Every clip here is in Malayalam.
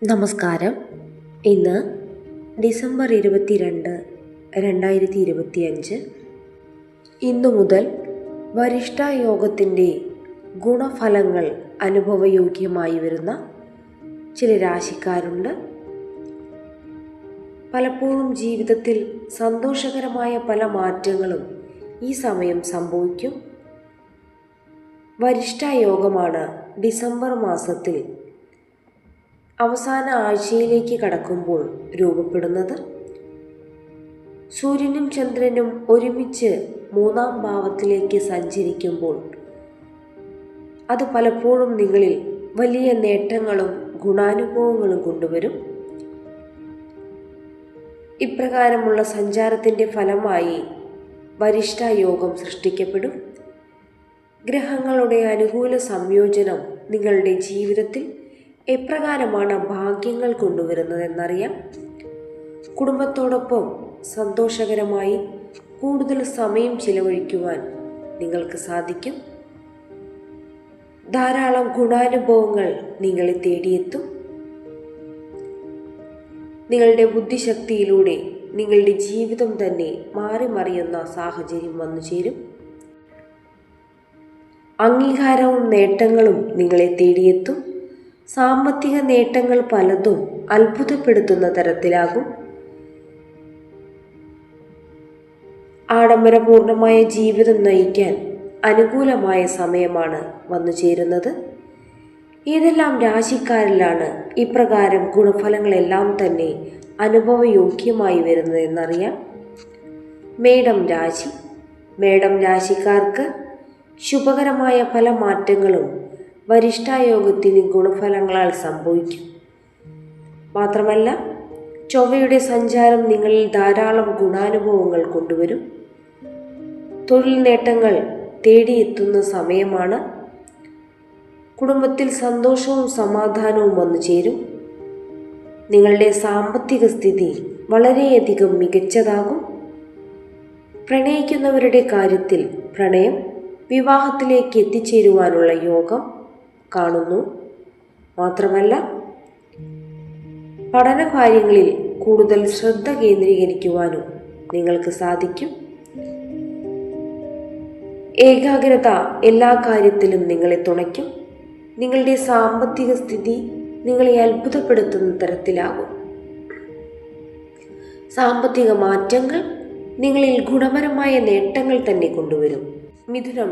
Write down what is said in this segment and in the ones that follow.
നമസ്കാരം. ഇന്ന് ഡിസംബർ 22, 2025. ഇന്നു മുതൽ വരിഷ്ഠയോഗത്തിൻ്റെ ഗുണഫലങ്ങൾ അനുഭവയോഗ്യമായി വരുന്ന ചില രാശിക്കാരുണ്ട്. പലപ്പോഴും ജീവിതത്തിൽ സന്തോഷകരമായ പല മാറ്റങ്ങളും ഈ സമയം സംഭവിക്കും. വരിഷ്ഠയോഗമാണ് ഡിസംബർ മാസത്തിൽ അവസാന ആഴ്ചയിലേക്ക് കടക്കുമ്പോൾ രൂപപ്പെടുന്നത്. സൂര്യനും ചന്ദ്രനും ഒരുമിച്ച് 3-ാം ഭാവത്തിലേക്ക് സഞ്ചരിക്കുമ്പോൾ അത് പലപ്പോഴും നിങ്ങളിൽ വലിയ നേട്ടങ്ങളും ഗുണാനുഭവങ്ങളും കൊണ്ടുവരും. ഇപ്രകാരമുള്ള സഞ്ചാരത്തിൻ്റെ ഫലമായി വരിഷ്ഠയോഗം സൃഷ്ടിക്കപ്പെടും. ഗ്രഹങ്ങളുടെ അനുകൂല സംയോജനം നിങ്ങളുടെ ജീവിതത്തിൽ എപ്രകാരമാണ് ഭാഗ്യങ്ങൾ കൊണ്ടുവരുന്നതെന്നറിയാം. കുടുംബത്തോടൊപ്പം സന്തോഷകരമായി കൂടുതൽ സമയം ചിലവഴിക്കുവാൻ നിങ്ങൾക്ക് സാധിക്കും. ധാരാളം ഗുണാനുഭവങ്ങൾ നിങ്ങളെ തേടിയെത്തും. നിങ്ങളുടെ ബുദ്ധിശക്തിയിലൂടെ നിങ്ങളുടെ ജീവിതം തന്നെ മാറിമറിയുന്ന സാഹചര്യം വന്നു ചേരും. അംഗീകാരവും നേട്ടങ്ങളും നിങ്ങളെ തേടിയെത്തും. സാമ്പത്തിക നേട്ടങ്ങൾ പലതും അത്ഭുതപ്പെടുത്തുന്ന തരത്തിലാകും. ആഡംബരപൂർണമായ ജീവിതം നയിക്കാൻ അനുകൂലമായ സമയമാണ് വന്നു ചേരുന്നത്. ഏതെല്ലാം രാശിക്കാരിലാണ് ഇപ്രകാരം ഗുണഫലങ്ങളെല്ലാം തന്നെ അനുഭവയോഗ്യമായി വരുന്നതെന്നറിയാം. മേടം രാശിക്കാർക്ക് ശുഭകരമായ പല മാറ്റങ്ങളും വരിഷ്ഠയോഗത്തിന് ഗുണഫലങ്ങളാൽ സംഭവിക്കും. മാത്രമല്ല, ചൊവ്വയുടെ സഞ്ചാരം നിങ്ങളിൽ ധാരാളം ഗുണാനുഭവങ്ങൾ കൊണ്ടുവരും. തൊഴിൽ നേട്ടങ്ങൾ തേടിയെത്തുന്ന സമയമാണ്. കുടുംബത്തിൽ സന്തോഷവും സമാധാനവും വന്നു ചേരും. നിങ്ങളുടെ സാമ്പത്തിക സ്ഥിതി വളരെയധികം മികച്ചതാകും. പ്രണയിക്കുന്നവരുടെ കാര്യത്തിൽ പ്രണയം വിവാഹത്തിലേക്ക് എത്തിച്ചേരുവാനുള്ള യോഗം കാണുന്നു. മാത്രമല്ല, പഠനകാര്യങ്ങളിൽ കൂടുതൽ ശ്രദ്ധ കേന്ദ്രീകരിക്കുവാനും നിങ്ങൾക്ക് സാധിക്കും. ഏകാഗ്രത എല്ലാ കാര്യത്തിലും നിങ്ങളെ തുണയ്ക്കും. നിങ്ങളുടെ സാമ്പത്തിക സ്ഥിതി നിങ്ങളെ അത്ഭുതപ്പെടുത്തുന്ന തരത്തിലാകും. സാമ്പത്തിക മാറ്റങ്ങൾ നിങ്ങളിൽ ഗുണപരമായ നേട്ടങ്ങൾ തന്നെ കൊണ്ടുവരും. മിഥുനം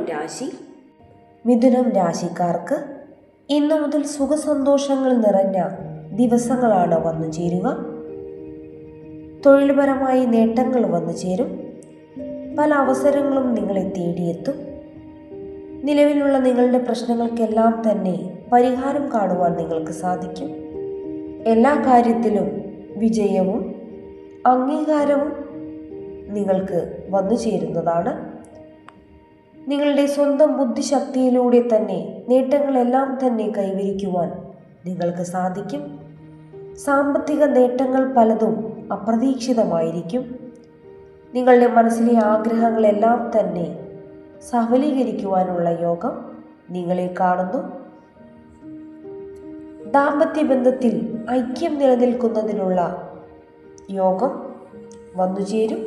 രാശിക്കാർക്ക് ഇന്നു മുതൽ സുഖസന്തോഷങ്ങൾ നിറഞ്ഞ ദിവസങ്ങളാണ് വന്നു ചേരുക. തൊഴിൽപരമായി നേട്ടങ്ങൾ വന്നു ചേരും. പല അവസരങ്ങളും നിങ്ങളെ തേടിയെത്തും. നിലവിലുള്ള നിങ്ങളുടെ പ്രശ്നങ്ങൾക്കെല്ലാം തന്നെ പരിഹാരം കാണുവാൻ നിങ്ങൾക്ക് സാധിക്കും. എല്ലാ കാര്യത്തിലും വിജയവും അംഗീകാരവും നിങ്ങൾക്ക് വന്നു ചേരുന്നതാണ്. നിങ്ങളുടെ സ്വന്തം ബുദ്ധിശക്തിയിലൂടെ തന്നെ നേട്ടങ്ങളെല്ലാം തന്നെ കൈവരിക്കുവാൻ നിങ്ങൾക്ക് സാധിക്കും. സാമ്പത്തിക നേട്ടങ്ങൾ പലതും അപ്രതീക്ഷിതമായിരിക്കും. നിങ്ങളുടെ മനസ്സിലെ ആഗ്രഹങ്ങളെല്ലാം തന്നെ സഫലീകരിക്കുവാനുള്ള യോഗം നിങ്ങളെ കാണുന്നു. ദാമ്പത്യ ബന്ധത്തിൽ ഐക്യം നിലനിൽക്കുന്നതിനുള്ള യോഗം വന്നുചേരും.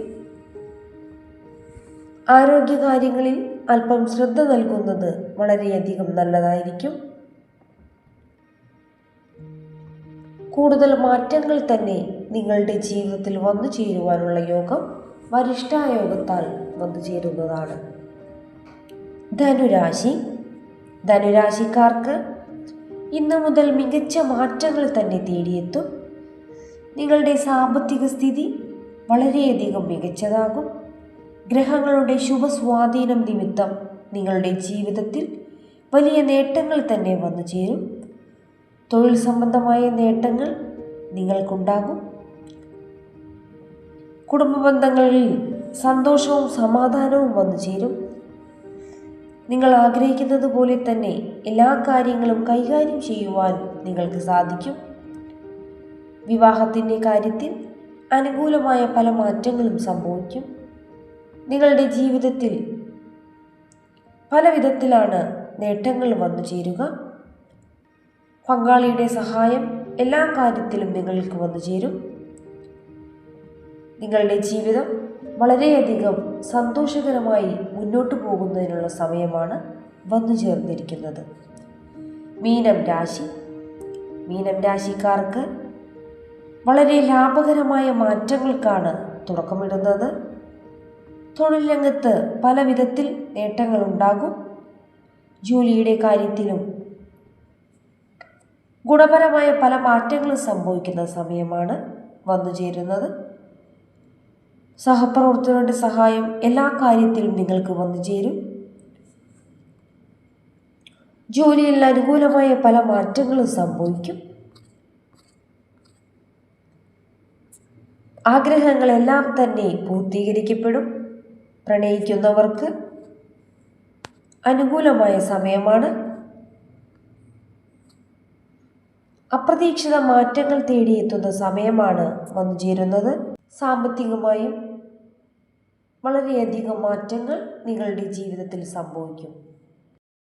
ആരോഗ്യകാര്യങ്ങളിൽ അല്പം ശ്രദ്ധ നൽകുന്നത് വളരെയധികം നല്ലതായിരിക്കും. കൂടുതൽ മാറ്റങ്ങൾ തന്നെ നിങ്ങളുടെ ജീവിതത്തിൽ വന്നു ചേരുവാനുള്ള യോഗം വരിഷ്ഠയോഗത്താൽ വന്നു ചേരുന്നതാണ്. ധനുരാശിക്കാർക്ക് ഇന്നു മുതൽ മികച്ച മാറ്റങ്ങൾ തന്നെ തേടിയെത്തും. നിങ്ങളുടെ സാമ്പത്തിക സ്ഥിതി വളരെയധികം മികച്ചതാകും. ഗ്രഹങ്ങളുടെ ശുഭസ്വാധീനം നിമിത്തം നിങ്ങളുടെ ജീവിതത്തിൽ വലിയ നേട്ടങ്ങൾ തന്നെ വന്നു ചേരും. തൊഴിൽ സംബന്ധമായ നേട്ടങ്ങൾ നിങ്ങൾക്കുണ്ടാകും. കുടുംബ ബന്ധങ്ങളിൽ സന്തോഷവും സമാധാനവും വന്നു ചേരും. നിങ്ങൾ ആഗ്രഹിക്കുന്നത് പോലെ തന്നെ എല്ലാ കാര്യങ്ങളും കൈകാര്യം ചെയ്യുവാൻ നിങ്ങൾക്ക് സാധിക്കും. വിവാഹത്തിൻ്റെ കാര്യത്തിൽ അനുകൂലമായ പല മാറ്റങ്ങളും സംഭവിക്കും. നിങ്ങളുടെ ജീവിതത്തിൽ പല വിധത്തിലാണ് നേട്ടങ്ങൾ വന്നു ചേരുക. പങ്കാളിയുടെ സഹായം എല്ലാ കാര്യത്തിലും നിങ്ങൾക്ക് വന്നു ചേരും. നിങ്ങളുടെ ജീവിതം വളരെയധികം സന്തോഷകരമായി മുന്നോട്ട് പോകുന്നതിനുള്ള സമയമാണ് വന്നു ചേർന്നിരിക്കുന്നത്. മീനം രാശിക്കാർക്ക് വളരെ ലാഭകരമായ മാറ്റങ്ങൾക്കാണ് തുടക്കമിടുന്നത്. തൊഴിൽ രംഗത്ത് പല വിധത്തിൽ നേട്ടങ്ങളുണ്ടാകും. ജോലിയുടെ കാര്യത്തിലും ഗുണപരമായ പല മാറ്റങ്ങളും സംഭവിക്കുന്ന സമയമാണ് വന്നു ചേരുന്നത്. സഹപ്രവർത്തകരുടെ സഹായം എല്ലാ കാര്യത്തിലും നിങ്ങൾക്ക് വന്നു ചേരും. ജോലിയിൽ അനുകൂലമായ പല മാറ്റങ്ങളും സംഭവിക്കും. ആഗ്രഹങ്ങളെല്ലാം തന്നെ പൂർത്തീകരിക്കപ്പെടും. പ്രണയിക്കുന്നവർക്ക് അനുകൂലമായ സമയമാണ്. അപ്രതീക്ഷിത മാറ്റങ്ങൾ തേടിയെത്തുന്ന സമയമാണ് വന്നു ചേരുന്നത്. സാമ്പത്തികമായും വളരെയധികം മാറ്റങ്ങൾ നിങ്ങളുടെ ജീവിതത്തിൽ സംഭവിക്കും.